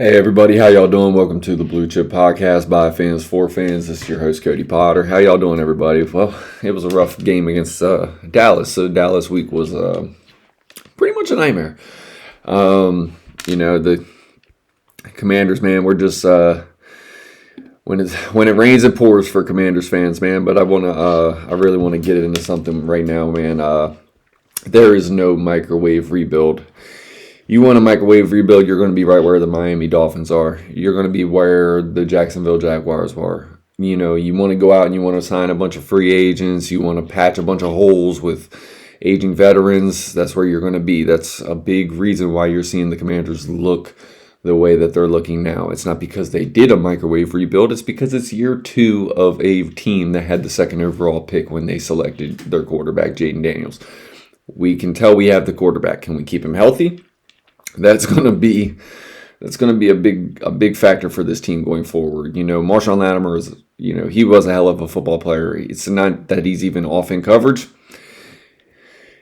Hey everybody, how y'all doing? Welcome to the Blue Chip Podcast by fans for fans. This is your host Cody Potter. How y'all doing, everybody? Well, it was a rough game against Dallas. So Dallas week was pretty much a nightmare. The Commanders, man, we're just when it rains, it pours for Commanders fans, man. But I really want to get into something right now, man. There is no microwave rebuild. You want a microwave rebuild, you're going to be right where the Miami Dolphins are. You're going to be where the Jacksonville Jaguars are. You know, you want to go out and you want to sign a bunch of free agents. You want to patch a bunch of holes with aging veterans. That's where you're going to be. That's a big reason why you're seeing the Commanders look the way that they're looking now. It's not because they did a microwave rebuild. It's because it's year 2 of a team that had the second overall pick when they selected their quarterback, Jaydens. We can tell we have the quarterback. Can we keep him healthy? That's going to be a big factor for this team going forward. You know, Marshawn Lattimore he was a hell of a football player. It's not that he's even off in coverage.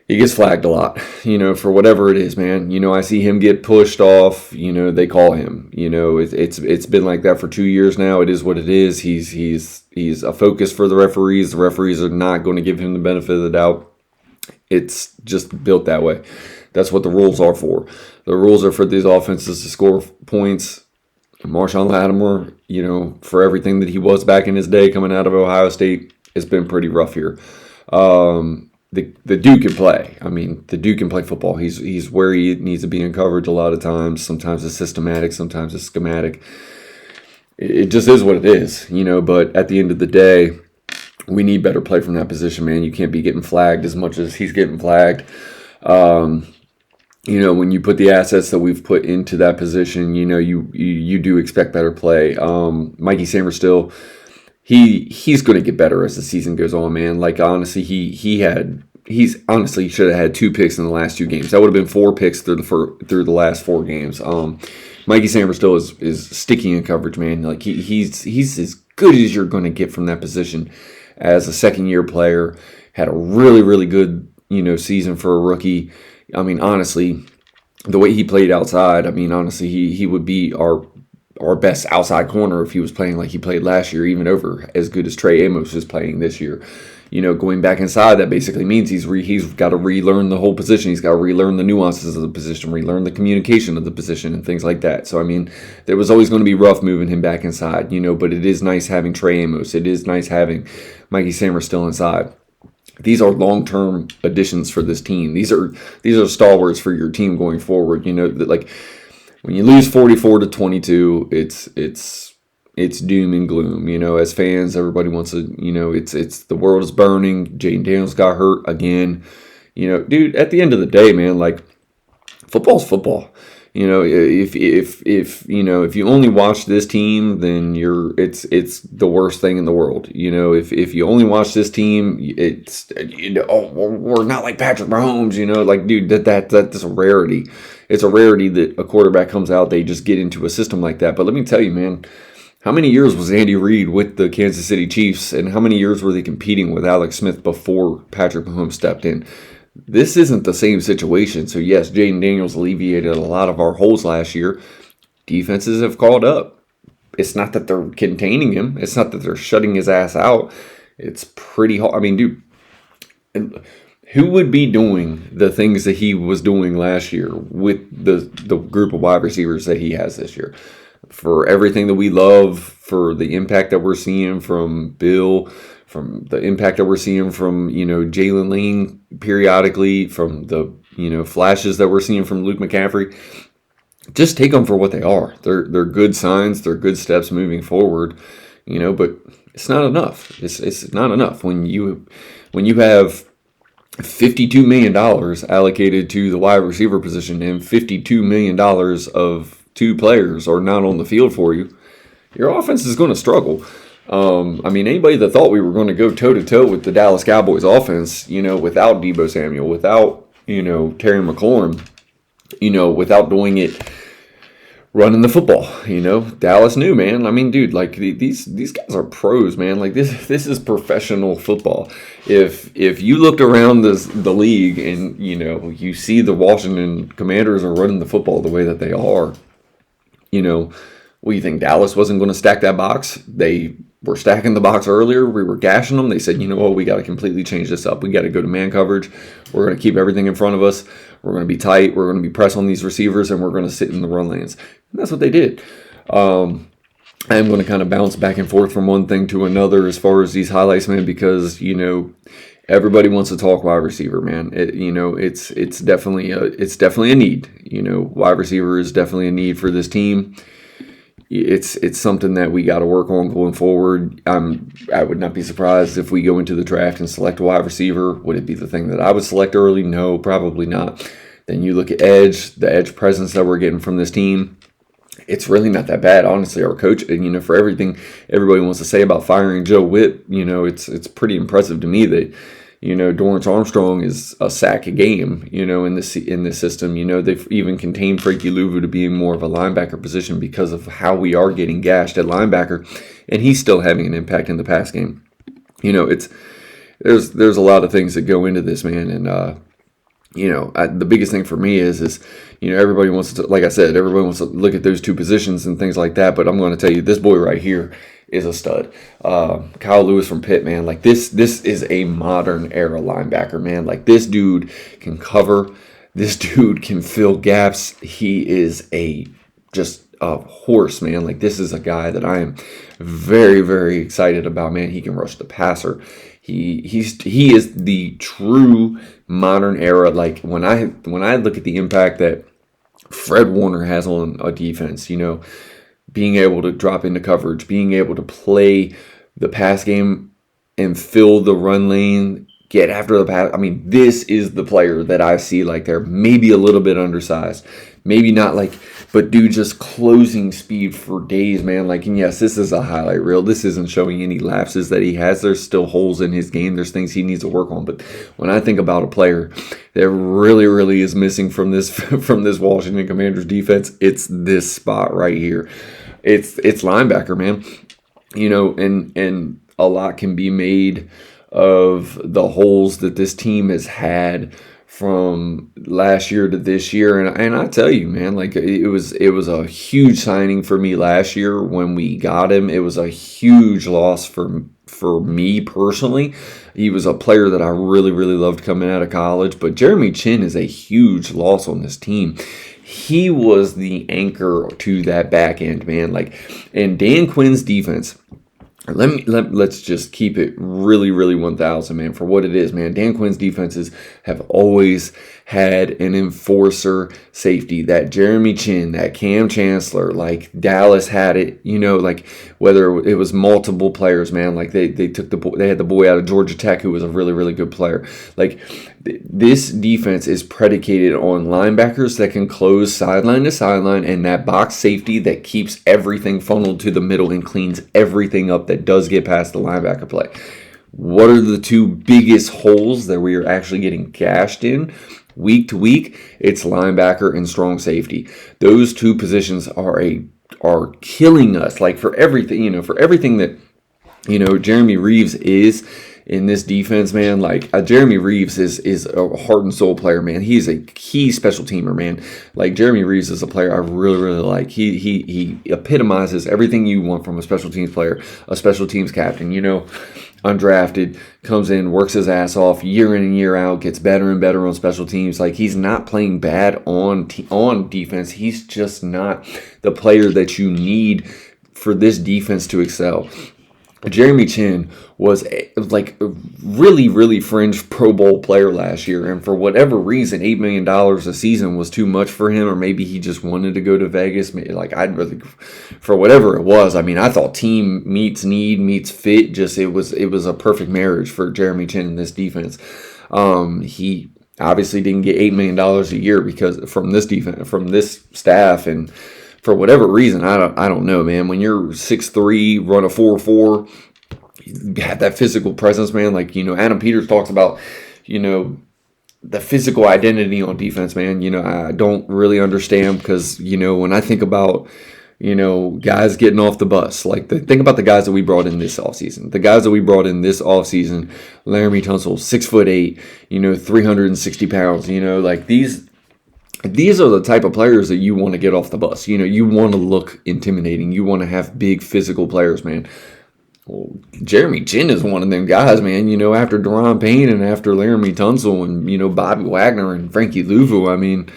He gets flagged a lot, for whatever it is, man. I see him get pushed off. They call him. It's been like that for 2 years now. It is what it is. He's a focus for the referees. The referees are not going to give him the benefit of the doubt. It's just built that way. That's what the rules are for. The rules are for these offenses to score points. Marshawn Lattimore, for everything that he was back in his day coming out of Ohio State, it's been pretty rough here. The dude can play. The dude can play football. He's where he needs to be in coverage a lot of times. Sometimes it's systematic. Sometimes it's schematic. It just is what it is, But at the end of the day, we need better play from that position, man. You can't be getting flagged as much as he's getting flagged. When you put the assets that we've put into that position, you do expect better play. Mikey Samerstill, he's going to get better as the season goes on, man. Like, honestly, he's honestly should have had 2 picks in the last 2 games. That would have been 4 picks through the last 4 games. Mikey Samerstill is sticky in coverage, man. Like, he's as good as you're going to get from that position as a second-year player. Had a really, really good season for a rookie. Honestly, the way he played outside, he would be our best outside corner if he was playing like he played last year, even over as good as Trey Amos is playing this year. Going back inside, that basically means he's got to relearn the whole position. He's got to relearn the nuances of the position, relearn the communication of the position and things like that. So, there was always going to be rough moving him back inside, but it is nice having Trey Amos. It is nice having Mikey Samer still inside. These are long-term additions for this team. These are stalwarts for your team going forward. Like when you lose 44-22, it's doom and gloom. As fans, everybody wants to. It's the world is burning. Jaydens got hurt again. Dude. At the end of the day, man, like football's football. If you only watch this team, then it's the worst thing in the world. If you only watch this team, it's we're not like Patrick Mahomes. Like, dude, that's a rarity. It's a rarity that a quarterback comes out, they just get into a system like that. But let me tell you, man, how many years was Andy Reid with the Kansas City Chiefs, and how many years were they competing with Alex Smith before Patrick Mahomes stepped in? This isn't the same situation. So, yes, Jaden Daniels alleviated a lot of our holes last year. Defenses have called up. It's not that they're containing him. It's not that they're shutting his ass out. It's pretty hard. Dude, who would be doing the things that he was doing last year with the group of wide receivers that he has this year? For everything that we love, for the impact that we're seeing from Bill, from the impact that we're seeing from, Jalen Lane periodically, from the, flashes that we're seeing from Luke McCaffrey, just take them for what they are. They're good signs. They're good steps moving forward, but it's not enough. It's not enough when you have $52 million allocated to the wide receiver position and $52 million of 2 players are not on the field for you. Your offense is going to struggle. Anybody that thought we were going to go toe-to-toe with the Dallas Cowboys offense, without Deebo Samuel, without, Terry McLaurin, without doing it, running the football, Dallas knew, man. Dude, like these guys are pros, man. Like this is professional football. If you looked around the league and, you see the Washington Commanders are running the football the way that they are, You know, we think Dallas wasn't going to stack that box. They were stacking the box earlier. We were gashing them. They said, you know what, we got to completely change this up. We got to go to man coverage. We're going to keep everything in front of us. We're going to be tight. We're going to be press on these receivers, and we're going to sit in the run lanes. And that's what they did. I'm going to kind of bounce back and forth from one thing to another as far as these highlights, man, because, you know, everybody wants to talk wide receiver, man. It's definitely a need. You know, wide receiver is definitely a need for this team. It's something that we got to work on going forward. I would not be surprised if we go into the draft and select a wide receiver. Would it be the thing that I would select early? No, probably not. Then you look at the edge presence that we're getting from this team. It's really not that bad, honestly. Our coach, you know, for everything everybody wants to say about firing Joe Whitt, you know, it's pretty impressive to me that, you know, Dorrance Armstrong is a sack a game, you know, in this system. You know, they've even contained Frankie Louvu to being more of a linebacker position because of how we are getting gashed at linebacker, and he's still having an impact in the pass game. You know, there's a lot of things that go into this, man, and you know, the biggest thing for me is, you know, everybody wants to, like I said, everybody wants to look at those two positions and things like that. But I'm going to tell you, this boy right here is a stud. Kyle Lewis from Pitt, man. Like this is a modern era linebacker, man. Like this dude can cover. This dude can fill gaps. He is just a horse, man. Like this is a guy that I am very, very excited about, man. He can rush the passer. He is the true modern era. Like when I look at the impact that Fred Warner has on a defense, you know, being able to drop into coverage, being able to play the pass game and fill the run lane, get after the pass. I mean, this is the player that I see like they're maybe a little bit undersized. Maybe not like, but dude, just closing speed for days, man. Like, and yes, this is a highlight reel. This isn't showing any lapses that he has. There's still holes in his game. There's things he needs to work on. But when I think about a player that really, really is missing from this Washington Commanders defense, it's this spot right here. It's linebacker, man. You know, and a lot can be made of the holes that this team has had from last year to this year, and I tell you, man, like it was a huge signing for me last year when we got him. It was a huge loss for me personally. He was a player that I really, really loved coming out of college, but Jeremy Chinn is a huge loss on this team. He was the anchor to that back end, man. Like, and Dan Quinn's defense. Let's just keep it really, really 1,000, man, for what it is, man. Dan Quinn's defenses have always had an enforcer safety. That Jeremy Chinn, that Cam Chancellor, like Dallas had it, you know, like whether it was multiple players, man, like they had the boy out of Georgia Tech who was a really, really good player. Like this defense is predicated on linebackers that can close sideline to sideline and that box safety that keeps everything funneled to the middle and cleans everything up that does get past the linebacker play. What are the two biggest holes that we are actually getting gashed in week to week? It's linebacker and strong safety. Those two positions are killing us. Like for everything, you know, that, you know, Jeremy Reeves is in this defense, man. Like Jeremy Reeves is a heart and soul player, man. He's a key special teamer, man. Like Jeremy Reeves is a player I really, really like. He epitomizes everything you want from a special teams player, a special teams captain. You know, undrafted, comes in, works his ass off year in and year out, gets better and better on special teams. Like he's not playing bad on defense. He's just not the player that you need for this defense to excel. Jeremy Chinn was like a really, really fringe Pro Bowl player last year, and for whatever reason, $8 million a season was too much for him, or maybe he just wanted to go to Vegas. Like for whatever it was, I mean, I thought team meets need meets fit. Just it was a perfect marriage for Jeremy Chinn in this defense. He obviously didn't get $8 million a year because from this defense, from this staff, and for whatever reason, I don't know, man. When you're 6'3", run a 4.4, you have that physical presence, man. Like, you know, Adam Peters talks about, you know, the physical identity on defense, man. You know, I don't really understand because, you know, when I think about, you know, guys getting off the bus, like think about the guys that we brought in this offseason. The guys that we brought in this offseason, Laramie Tunsil, 6'8", you know, 360 pounds, you know, like these These are the type of players that you want to get off the bus. You want to look intimidating. You want to have big physical players, man. Well, Jeremy Chin is one of them guys, man. After Deron Payne and after Laramie Tunsil and, Bobby Wagner and Frankie Louvu, I mean,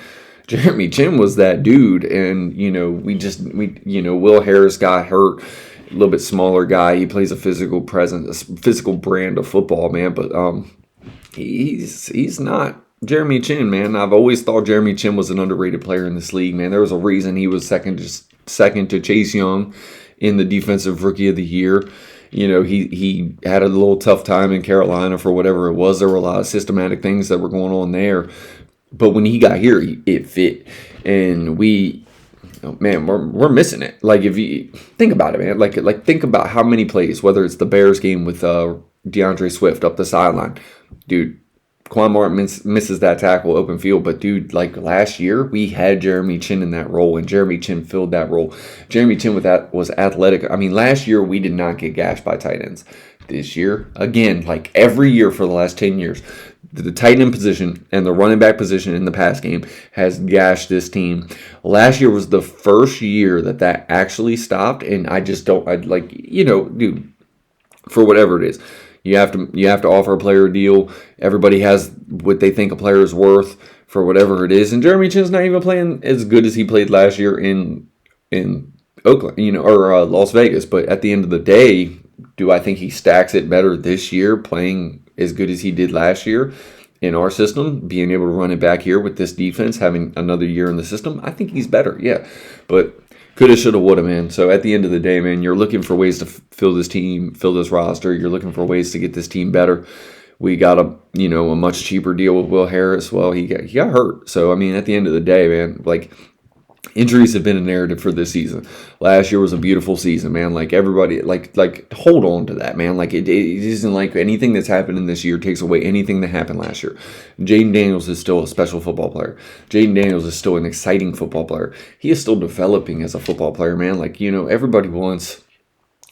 Jeremy Chin was that dude. And, Will Harris got hurt. A little bit smaller guy. He plays a physical presence, a physical brand of football, man. But he's not Jeremy Chin, man. I've always thought Jeremy Chin was an underrated player in this league, man. There was a reason he was second to Chase Young in the Defensive Rookie of the Year. He had a little tough time in Carolina for whatever it was. There were a lot of systematic things that were going on there. But when he got here, it fit. And we're missing it. Like, if you think about it, man, like think about how many plays, whether it's the Bears game with DeAndre Swift up the sideline. Dude, Quan Martin misses that tackle open field, but dude, like last year, we had Jeremy Chin in that role, and Jeremy Chin filled that role. Jeremy Chin was athletic. I mean, last year, we did not get gashed by tight ends. This year, again, like every year for the last 10 years, the tight end position and the running back position in the pass game has gashed this team. Last year was the first year that actually stopped, and dude, for whatever it is. You have to offer a player a deal. Everybody has what they think a player is worth for whatever it is. And Jeremy Chin's not even playing as good as he played last year in Oakland, or Las Vegas. But at the end of the day, do I think he stacks it better this year, playing as good as he did last year in our system, being able to run it back here with this defense, having another year in the system? I think he's better, yeah. But coulda, shoulda, woulda, man. So at the end of the day, man, you're looking for ways to fill this team, fill this roster. You're looking for ways to get this team better. We got a much cheaper deal with Will Harris. Well, he got hurt. So, I mean, at the end of the day, man, like, injuries have been a narrative for this season. Last year was a beautiful season, man. Like, everybody, like hold on to that, man. Like, it isn't like anything that's happened in this year takes away anything that happened last year. Jayden Daniels is still a special football player. Jayden Daniels is still an exciting football player. He is still developing as a football player, man. Like, everybody wants,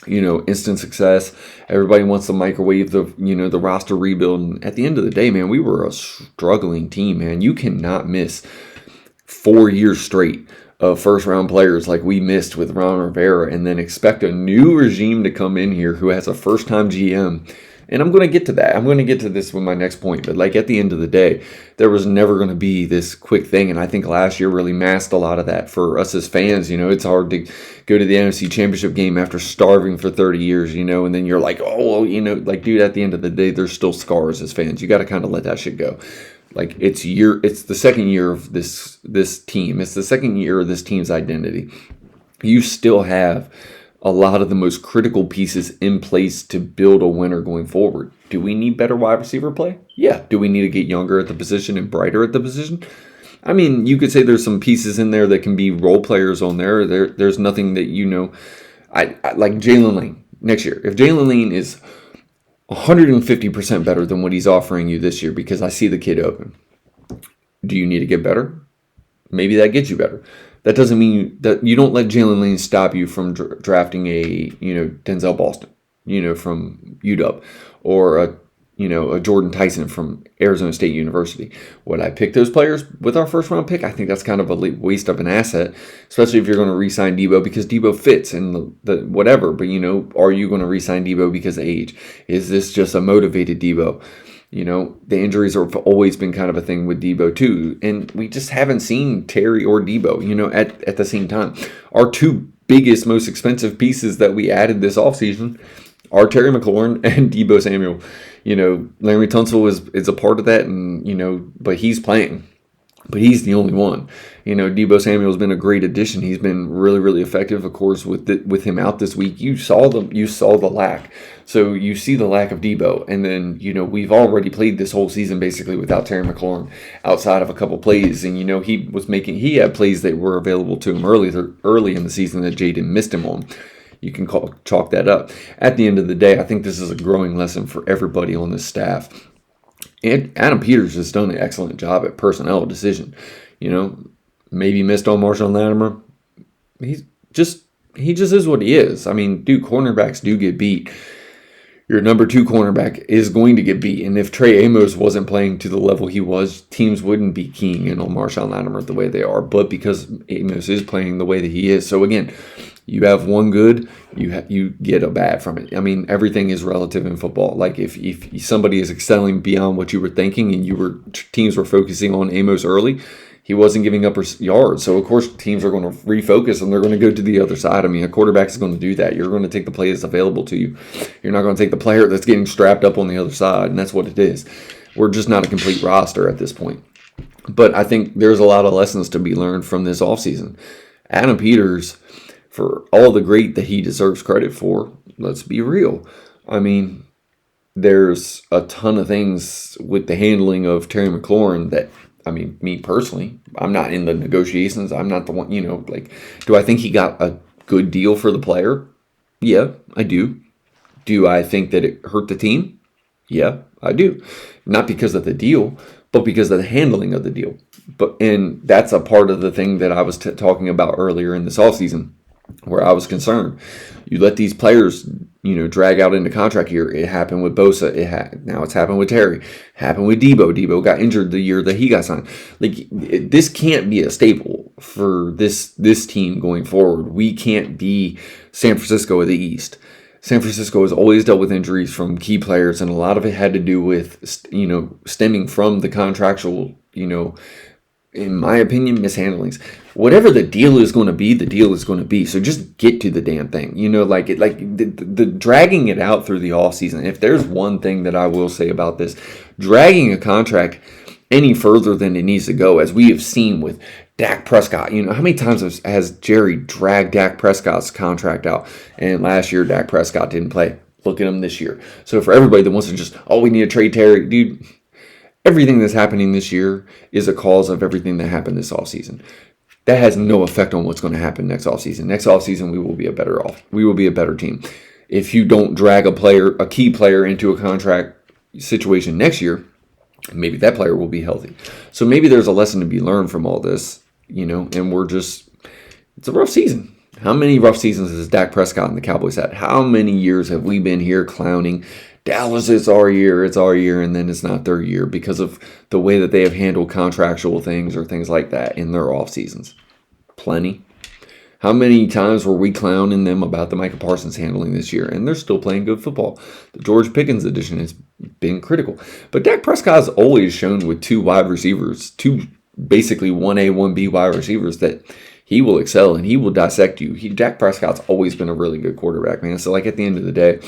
instant success. Everybody wants to microwave the roster rebuild. And at the end of the day, man, we were a struggling team, man. You cannot miss 4 years straight of first-round players like we missed with Ron Rivera and then expect a new regime to come in here who has a first-time GM. And I'm going to get to that. I'm going to get to this with my next point. But, like, at the end of the day, there was never going to be this quick thing. And I think last year really masked a lot of that for us as fans. It's hard to go to the NFC Championship game after starving for 30 years, and then you're like, dude, at the end of the day, there's still scars as fans. You got to kind of let that shit go. Like, it's the second year of this team. It's the second year of this team's identity. You still have a lot of the most critical pieces in place to build a winner going forward. Do we need better wide receiver play? Yeah. Do we need to get younger at the position and brighter at the position? I mean, you could say there's some pieces in there that can be role players on there. There's nothing that I like Jalen Lane next year. If Jalen Lane is 150% better than what he's offering you this year, because I see the kid open. Do you need to get better? Maybe that gets you better. That doesn't mean that you don't let Jalen Lane stop you from drafting a Denzel Boston, from UW, or a Jordan Tyson from Arizona State University. Would I pick those players with our first round pick? I think that's kind of a waste of an asset, especially if you're going to re-sign Debo, because Debo fits and the whatever. But are you going to re-sign Debo because of age? Is this just a motivated Debo? The injuries have always been kind of a thing with Debo too, and we just haven't seen Terry or Debo, at the same time. Our two biggest, most expensive pieces that we added this offseason are Terry McLaurin and Debo Samuel. Larry Tunsil is a part of that, and but he's playing. But he's the only one. Debo Samuel's been a great addition. He's been really, really effective. Of course, with him out this week, you saw the lack. So you see the lack of Debo, and then we've already played this whole season basically without Terry McLaurin, outside of a couple plays, and he had plays that were available to him early in the season that Jaydens missed him on. You can chalk that up. At the end of the day, I think this is a growing lesson for everybody on this staff. And Adam Peters has done an excellent job at personnel decision. Maybe missed on Marshawn Latimer. He just is what he is. I mean, dude, cornerbacks do get beat. Your number 2 cornerback is going to get beat. And if Trey Amos wasn't playing to the level he was, teams wouldn't be keying in on Marshawn Lattimore the way they are. But because Amos is playing the way that he is. So again, you have one good, you get a bad from it. I mean, everything is relative in football. Like if somebody is excelling beyond what you were thinking and teams were focusing on Amos early, he wasn't giving up yards. So, of course, teams are going to refocus and they're going to go to the other side. I mean, a quarterback is going to do that. You're going to take the play that's available to you. You're not going to take the player that's getting strapped up on the other side, and that's what it is. We're just not a complete roster at this point. But I think there's a lot of lessons to be learned from this offseason. Adam Peters, for all the great that he deserves credit for, let's be real. I mean, there's a ton of things with the handling of Terry McLaurin that, I mean, me personally, I'm not in the negotiations. I'm not the one, do I think he got a good deal for the player? Yeah, I do. Do I think that it hurt the team? Yeah, I do. Not because of the deal, but because of the handling of the deal. And that's a part of the thing that I was talking about earlier in this offseason, where I was concerned. You let these players, drag out into contract year. It happened with Bosa. Now it's happened with Terry. Happened with Debo. Debo got injured the year that he got signed. This can't be a staple for this team going forward. We can't be San Francisco of the East. San Francisco has always dealt with injuries from key players, and a lot of it had to do with, stemming from the contractual, in my opinion, mishandlings. Whatever the deal is going to be, the deal is going to be. So just get to the damn thing. The dragging it out through the offseason. If there's one thing that I will say about this, dragging a contract any further than it needs to go, as we have seen with Dak Prescott. How many times has Jerry dragged Dak Prescott's contract out? And last year, Dak Prescott didn't play. Look at him this year. So for everybody that wants to just, we need to trade Terry, dude, everything that's happening this year is a cause of everything that happened this offseason. That has no effect on what's going to happen next offseason. Next offseason, we will be better off. We will be a better team. If you don't drag a key player into a contract situation next year, maybe that player will be healthy. So maybe there's a lesson to be learned from all this, and it's a rough season. How many rough seasons has Dak Prescott and the Cowboys had? How many years have we been here clowning Dallas, it's our year, and then it's not their year because of the way that they have handled contractual things or things like that in their off seasons? Plenty. How many times were we clowning them about the Micah Parsons handling this year? And they're still playing good football. The George Pickens edition has been critical. But Dak Prescott has always shown with two wide receivers, two basically 1A, 1B wide receivers, that he will excel and he will dissect you. Dak Prescott's always been a really good quarterback, man. So, at the end of the day,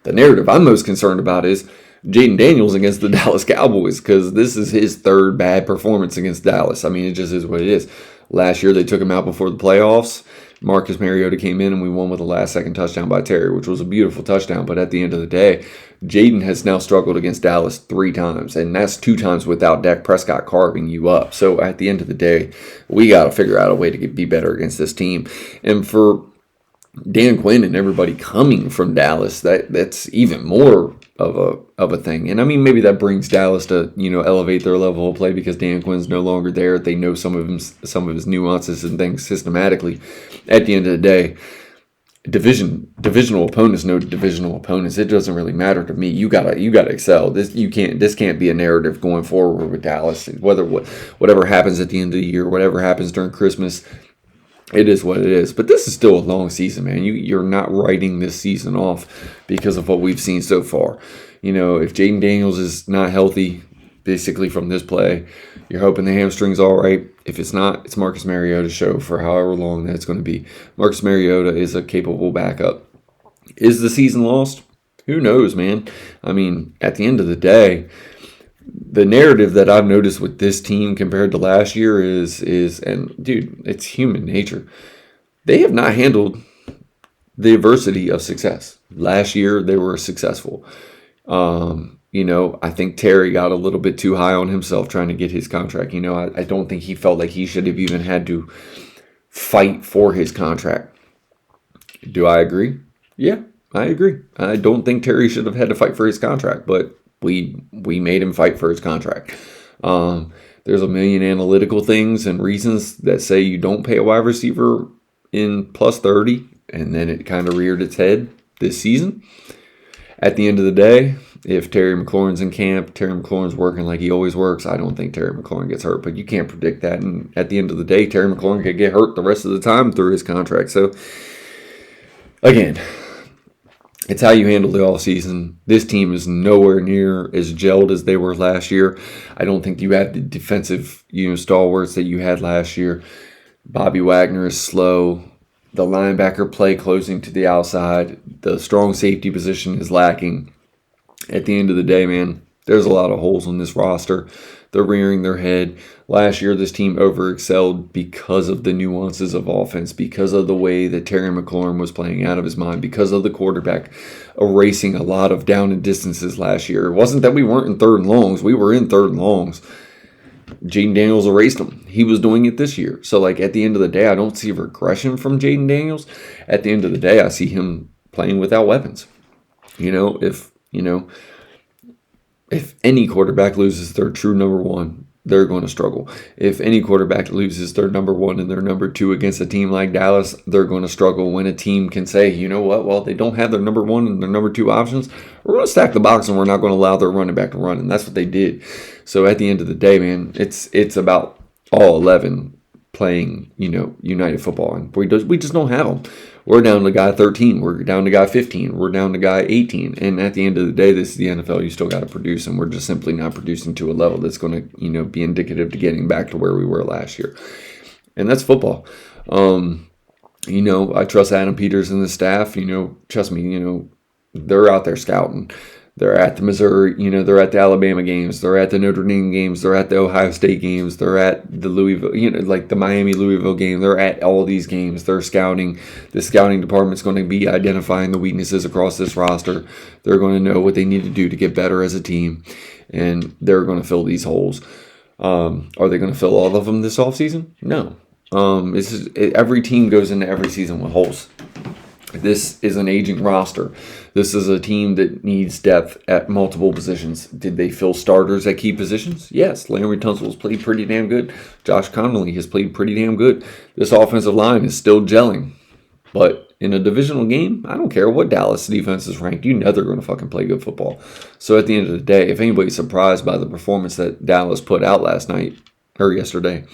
the narrative I'm most concerned about is Jayden Daniels against the Dallas Cowboys, because this is his third bad performance against Dallas. I mean, it just is what it is. Last year, they took him out before the playoffs. Marcus Mariota came in, and we won with a last-second touchdown by Terry, which was a beautiful touchdown. But at the end of the day, Jayden has now struggled against Dallas 3 times, and that's 2 times without Dak Prescott carving you up. So at the end of the day, we got to figure out a way to be better against this team. And for Dan Quinn and everybody coming from Dallas, that's even more of a thing. And I mean, maybe that brings Dallas to elevate their level of play because Dan Quinn's no longer there. They know some of his nuances and things systematically. At the end of the day, divisional opponents know divisional opponents. It doesn't really matter to me. You gotta excel. This can't be a narrative going forward with Dallas. Whatever happens at the end of the year, whatever happens during Christmas, it is what it is. But this is still a long season, man. You're not writing this season off because of what we've seen so far. If Jayden Daniels is not healthy, basically from this play, you're hoping the hamstring's all right. If it's not, it's Marcus Mariota's show for however long that's going to be. Marcus Mariota is a capable backup. Is the season lost? Who knows, man? I mean, at the end of the day, the narrative that I've noticed with this team compared to last year is and dude, it's human nature. They have not handled the adversity of success. Last year, they were successful. I think Terry got a little bit too high on himself trying to get his contract. I don't think he felt like he should have even had to fight for his contract. Do I agree? Yeah, I agree. I don't think Terry should have had to fight for his contract, but we made him fight for his contract. There's a million analytical things and reasons that say you don't pay a wide receiver in plus 30, and then it kind of reared its head this season. At the end of the day, if Terry McLaurin's in camp, Terry McLaurin's working like he always works, I don't think Terry McLaurin gets hurt. But you can't predict that. And at the end of the day, Terry McLaurin could get hurt the rest of the time through his contract. So, again, it's how you handle the offseason. This team is nowhere near as gelled as they were last year. I don't think you have the defensive, stalwarts that you had last year. Bobby Wagner is slow. The linebacker play closing to the outside. The strong safety position is lacking. At the end of the day, man, there's a lot of holes in this roster. They're rearing their head. Last year, this team overexcelled because of the nuances of offense, because of the way that Terry McLaurin was playing out of his mind, because of the quarterback erasing a lot of down and distances last year. It wasn't that we weren't in third and longs. We were in third and longs. Jayden Daniels erased them. He was doing it this year. So, at the end of the day, I don't see regression from Jayden Daniels. At the end of the day, I see him playing without weapons. If any quarterback loses their true number one, they're going to struggle. If any quarterback loses their number one and their number two against a team like Dallas, they're going to struggle. When a team can say, you know what, well, they don't have their number one and their number two options, we're going to stack the box and we're not going to allow their running back to run. And that's what they did. So at the end of the day, man, it's about all 11 playing, United football. And we just don't have them. We're down to guy 13. We're down to guy 15. We're down to guy 18. And at the end of the day, this is the NFL. You still got to produce, and we're just simply not producing to a level that's going to, be indicative to getting back to where we were last year. And that's football. I trust Adam Peters and the staff. Trust me, they're out there scouting. They're at the Missouri, they're at the Alabama games. They're at the Notre Dame games. They're at the Ohio State games. They're at the Louisville, the Miami-Louisville game. They're at all these games. They're scouting. The scouting department's going to be identifying the weaknesses across this roster. They're going to know what they need to do to get better as a team, and they're going to fill these holes. Are they going to fill all of them this offseason? No. Every team goes into every season with holes. This is an aging roster. This is a team that needs depth at multiple positions. Did they fill starters at key positions? Yes. Larry Tunsil's played pretty damn good. Josh Connolly has played pretty damn good. This offensive line is still gelling. But in a divisional game, I don't care what Dallas defense is ranked. You know they're going to fucking play good football. So at the end of the day, if anybody's surprised by the performance that Dallas put out last night or yesterday,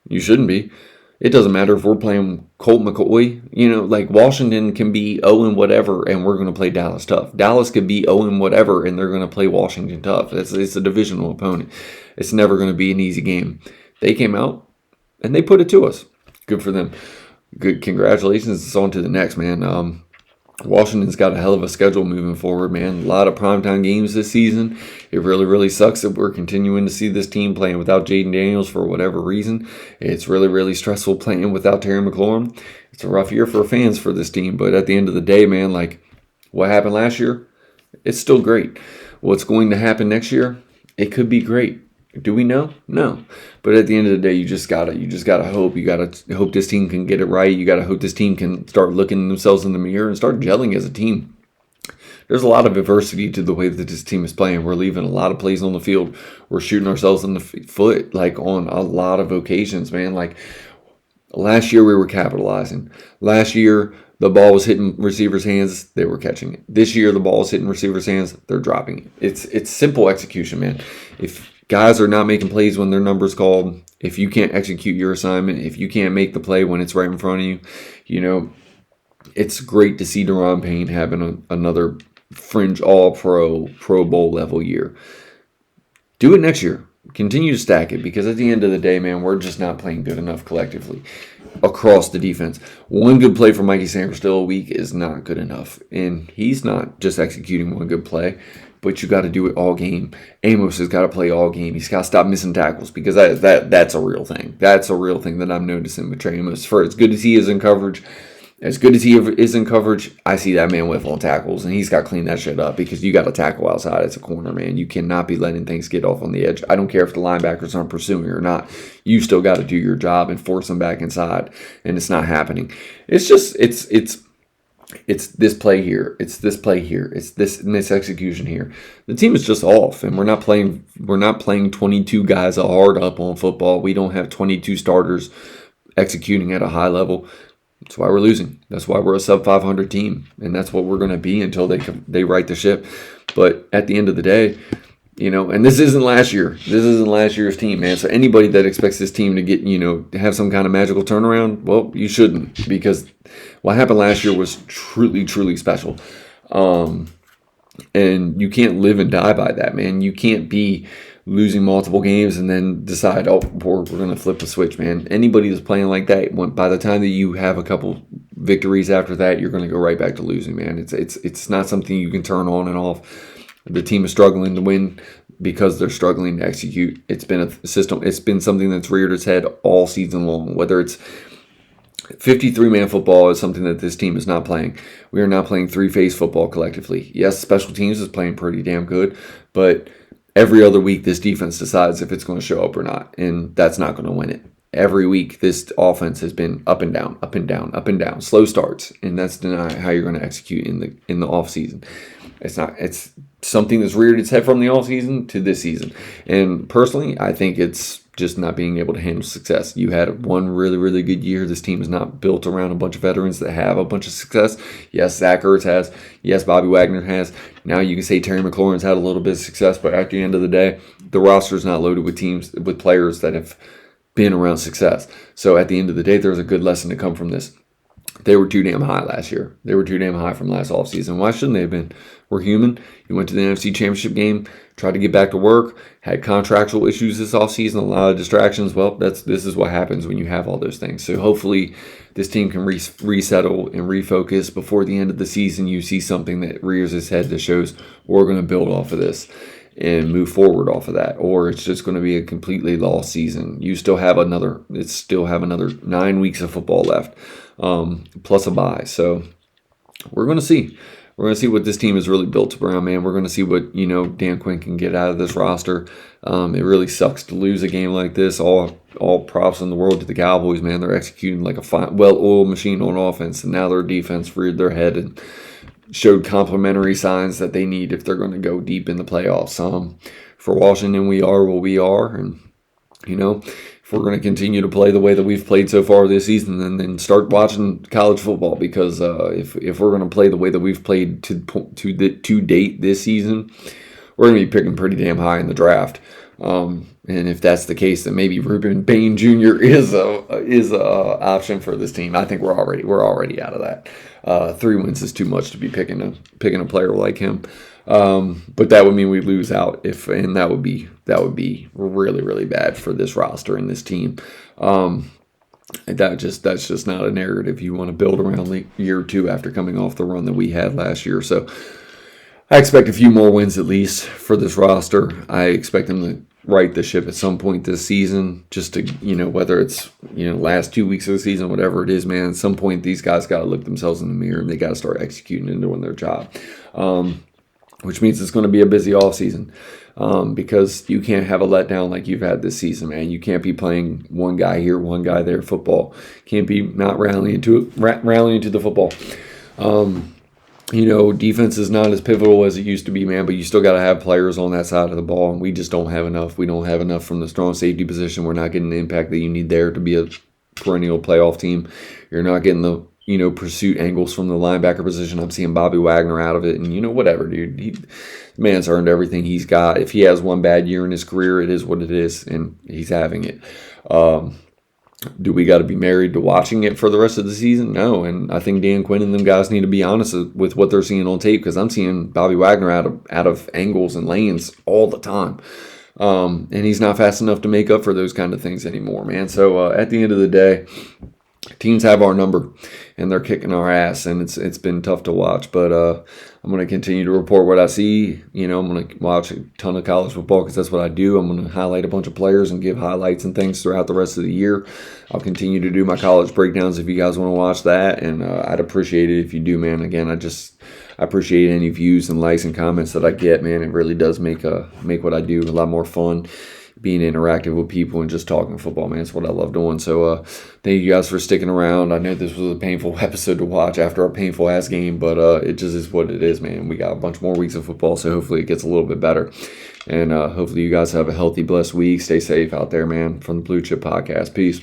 you shouldn't be. It doesn't matter if we're playing Colt McCoy. Washington can be 0 and whatever, and we're going to play Dallas tough. Dallas could be 0 and whatever, and they're going to play Washington tough. It's a divisional opponent. It's never going to be an easy game. They came out, and they put it to us. Good for them. Good. Congratulations. It's on to the next, man. Washington's got a hell of a schedule moving forward, man. A lot of primetime games this season. It really, really sucks that we're continuing to see this team playing without Jayden Daniels for whatever reason. It's really, really stressful playing without Terry McLaurin. It's a rough year for fans for this team, but at the end of the day, man, what happened last year, it's still great. What's going to happen next year, it could be great. Do we know? No. But at the end of the day, you just gotta hope. You gotta hope this team can get it right. You gotta hope this team can start looking themselves in the mirror and start gelling as a team. There's a lot of adversity to the way that this team is playing. We're leaving a lot of plays on the field. We're shooting ourselves in the foot, on a lot of occasions, man. Last year we were capitalizing. Last year the ball was hitting receivers' hands, they were catching it. This year the ball is hitting receivers' hands, they're dropping it. It's simple execution, man. If guys are not making plays when their number's called, if you can't execute your assignment, if you can't make the play when it's right in front of you, it's great to see Daron Payne having another fringe all-pro, Pro Bowl level year. Do it next year. Continue to stack it, because at the end of the day, man, we're just not playing good enough collectively across the defense. One good play from Mikey Sainristil a week is not good enough, and he's not just executing one good play, but you got to do it all game. Amos has got to play all game. He's got to stop missing tackles, because that's a real thing. That's a real thing that I'm noticing with Trey Amos. For as good as he is in coverage, I see that man whiff on tackles, and he's got to clean that shit up, because you got to tackle outside as a corner, man. You cannot be letting things get off on the edge. I don't care if the linebackers aren't pursuing or not. You still got to do your job and force them back inside, and it's not happening. It's this play here. It's this play here. It's this misexecution here. The team is just off, and we're not playing 22 guys hard up on football. We don't have 22 starters executing at a high level. That's why we're losing. That's why we're a sub 500 team, and that's what we're going to be until they right the ship. But at the end of the day, and this isn't last year. This isn't last year's team, man. So anybody that expects this team to get, to have some kind of magical turnaround, well, you shouldn't, because what happened last year was truly, truly special. And you can't live and die by that, man. You can't be losing multiple games and then decide, we're going to flip the switch, man. Anybody that's playing like that, by the time that you have a couple victories after that, you're going to go right back to losing, man. It's not something you can turn on and off. The team is struggling to win because they're struggling to execute. It's been a system. It's been something that's reared its head all season long. Whether it's 53-man football is something that this team is not playing. We are not playing three-phase football collectively. Yes, special teams is playing pretty damn good, but every other week this defense decides if it's going to show up or not, and that's not going to win it. Every week this offense has been up and down, up and down, up and down, slow starts, and that's not how you're going to execute in the off season. It's something that's reared its head from the off season to this season, and personally, I think it's just not being able to handle success. You had one really, really good year. This team is not built around a bunch of veterans that have a bunch of success. Yes, Zach Ertz has. Yes, Bobby Wagner has. Now you can say Terry McLaurin's had a little bit of success, but at the end of the day, the roster is not loaded with players that have been around success. So at the end of the day, there's a good lesson to come from this. They were too damn high last year. They were too damn high from last offseason. Why shouldn't they have been? We're human. You went to the NFC Championship game, tried to get back to work, had contractual issues this offseason, a lot of distractions. Well, this is what happens when you have all those things. So hopefully this team can resettle and refocus before the end of the season. You see something that rears its head that shows we're going to build off of this and move forward off of that, or it's just going to be a completely lost season. You still have another 9 weeks of football left, plus a bye. So we're going to see. We're going to see what this team is really built around, man. We're going to see what, Dan Quinn can get out of this roster. It really sucks to lose a game like this. All props in the world to the Cowboys, man. They're executing like a fine, well-oiled machine on offense, and now their defense reared their head and showed complementary signs that they need if they're going to go deep in the playoffs. For Washington, we are what we are, and if we're going to continue to play the way that we've played so far this season, then start watching college football, because if we're going to play the way that we've played to date this season, we're going to be picking pretty damn high in the draft. And if that's the case, then maybe Ruben Bain Jr. is a option for this team. I think we're already out of that. 3 wins is too much to be picking a player like him. But that would mean we lose out, and that would be really, really bad for this roster and this team. That's just not a narrative you want to build around year 2 after coming off the run that we had last year. So I expect a few more wins at least for this roster. I expect them to right the ship at some point this season, just to, whether it's, last 2 weeks of the season, whatever it is, man, at some point these guys got to look themselves in the mirror and they got to start executing and doing their job. Which means it's going to be a busy offseason, because you can't have a letdown like you've had this season, man. You can't be playing one guy here, one guy there football. Can't be not rallying to the football. Defense is not as pivotal as it used to be, man, but you still got to have players on that side of the ball, and we just don't have enough. We don't have enough from the strong safety position. We're not getting the impact that you need there to be a perennial playoff team. You're not getting the pursuit angles from the linebacker position. I'm seeing Bobby Wagner out of it, and whatever, dude. The man's earned everything he's got. If he has one bad year in his career, it is what it is, and he's having it. Do we got to be married to watching it for the rest of the season? No, and I think Dan Quinn and them guys need to be honest with what they're seeing on tape, because I'm seeing Bobby Wagner out of angles and lanes all the time. And he's not fast enough to make up for those kind of things anymore, man. So at the end of the day, teams have our number, and they're kicking our ass, and it's been tough to watch. But I'm going to continue to report what I see. I'm going to watch a ton of college football, because that's what I do. I'm going to highlight a bunch of players and give highlights and things throughout the rest of the year. I'll continue to do my college breakdowns if you guys want to watch that, and I'd appreciate it if you do, man. Again, I appreciate any views and likes and comments that I get, man. It really does make what I do a lot more fun, being interactive with people and just talking football, man. It's what I love doing. So thank you guys for sticking around. I know this was a painful episode to watch after a painful ass game, but it just is what it is, man. We got a bunch more weeks of football, so hopefully it gets a little bit better. And hopefully you guys have a healthy, blessed week. Stay safe out there, man. From the Blue Chip Podcast. Peace.